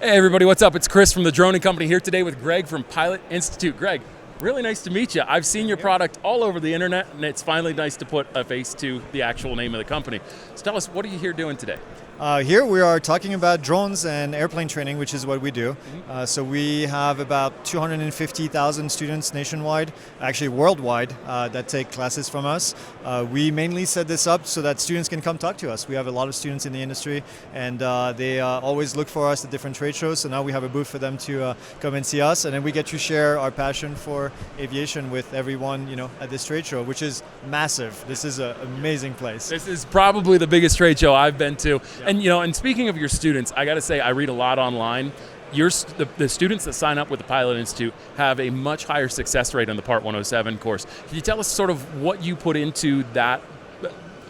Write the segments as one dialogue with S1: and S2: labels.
S1: Hey everybody, what's up? It's Chris from the Droning Company here today with Greg from Pilot Institute. Greg, really nice to meet you. I've seen your product all over the internet, and it's finally nice to put a face to the actual name of the company. So tell us, what are you here doing today?
S2: Here we are talking about drones and airplane training, which is what we do. So we have about 250,000 students nationwide, actually worldwide, that take classes from us. We mainly set this up so that students can come talk to us. We have a lot of students in the industry, and they always look for us at different trade shows. So now we have a booth for them to come and see us, and then we get to share our passion for aviation with everyone, at this trade show, which is massive. This is an amazing place.
S1: This is probably the biggest trade show I've been to. Yeah. And speaking of your students, I got to say, I read a lot online. The students that sign up with the Pilot Institute have a much higher success rate on the Part 107 course. Can you tell us sort of what you put into that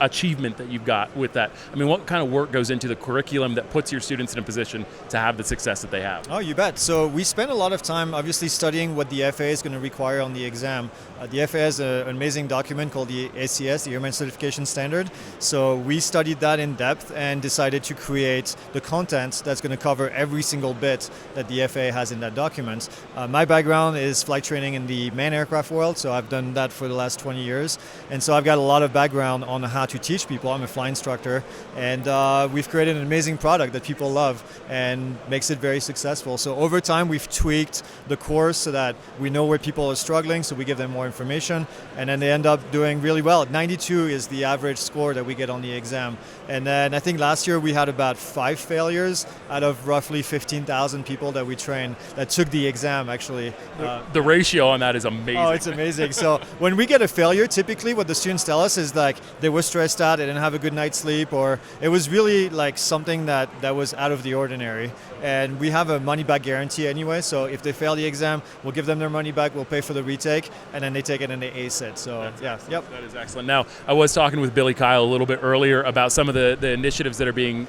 S1: achievement that you've got with that? I mean, what kind of work goes into the curriculum that puts your students in a position to have the success that they have?
S2: Oh, you bet. So we spend a lot of time obviously studying what the FAA is going to require on the exam. The FAA has an amazing document called the ACS, the Airman Certification Standard. So we studied that in depth and decided to create the content that's going to cover every single bit that the FAA has in that document. My background is flight training in the manned aircraft world, so I've done that for the last 20 years. And so I've got a lot of background on how to teach people. I'm a flight instructor, and we've created an amazing product that people love and makes it very successful. So over time, we've tweaked the course so that we know where people are struggling, so we give them more information, and then they end up doing really well. 92 is the average score that we get on the exam. And then I think last year we had about 5 failures out of roughly 15,000 people that we trained that took the exam, actually.
S1: The ratio on that is amazing.
S2: Oh, it's amazing. So when we get a failure, typically what the students tell us is like they were stressed out, they didn't have a good night's sleep, or it was really like something that was out of the ordinary. And we have a money-back guarantee anyway, so if they fail the exam, we'll give them their money back, we'll pay for the retake, and then they take it and they ace it. So
S1: That's yep. That is excellent. Now, I was talking with Billy Kyle a little bit earlier about some of the initiatives that are being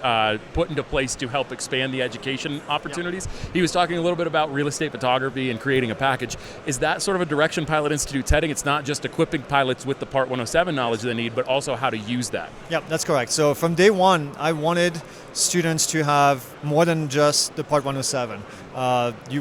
S1: put into place to help expand the education opportunities. Yep. He was talking a little bit about real estate photography and creating a package. Is that sort of a direction Pilot Institute's heading? It's not just equipping pilots with the Part 107 knowledge they need, but also how to use that.
S2: Yep, that's correct. So from day one, I wanted students to have more than just the Part 107.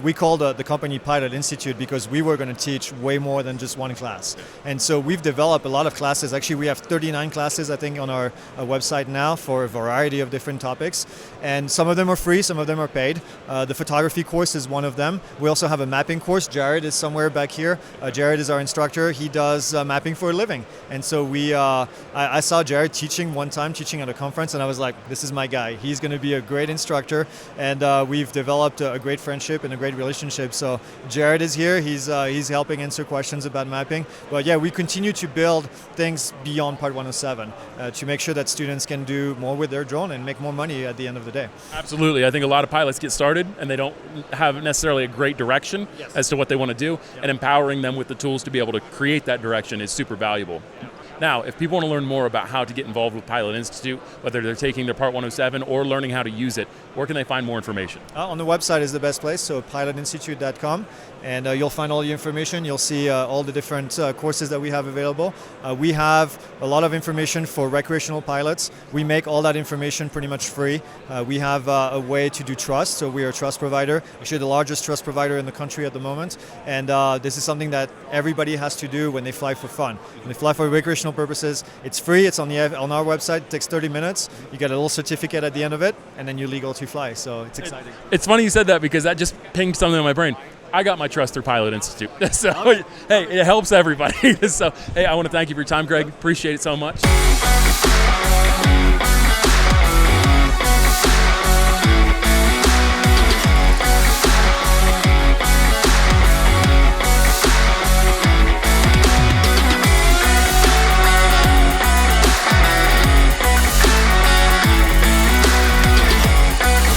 S2: We called the company Pilot Institute because we were going to teach way more than just one class. And so we've developed a lot of classes. Actually, we have 39 classes, I think, on our website now for a variety of different topics. And some of them are free, some of them are paid. The photography course is one of them. We also have a mapping course. Jared is somewhere back here. Jared is our instructor. He does mapping for a living. And so I saw Jared teaching one time, teaching at a conference, and I was like, this is my guy. He's going to be a great instructor. And we've developed a great friendship and a great relationship. So Jared is here. He's helping answer questions about mapping. But yeah, we continue to build things beyond Part 107 to make sure that students can do more with their drone and make more money at the end of the day.
S1: Absolutely. I think a lot of pilots get started and they don't have necessarily a great direction as to what they want to do, and empowering them with the tools to be able to create that direction is super valuable. Now, if people want to learn more about how to get involved with Pilot Institute, whether they're taking their Part 107 or learning how to use it, where can they find more information?
S2: On the website is the best place, so pilotinstitute.com, and you'll find all the information. You'll see all the different courses that we have available. We have a lot of information for recreational pilots. We make all that information pretty much free. We have a way to do trust, so we are a trust provider, actually the largest trust provider in the country at the moment, and this is something that everybody has to do when they fly for fun. When they fly for recreational purposes, it's free. It's on our website. It takes 30 minutes. You get a little certificate at the end of it, and then you're legal to fly. So it's exciting.
S1: It's funny you said that because that just pinged something in my brain. I got my trust through Pilot Institute. So, hey, it helps everybody. So, hey, I want to thank you for your time, Greg. Appreciate it so much.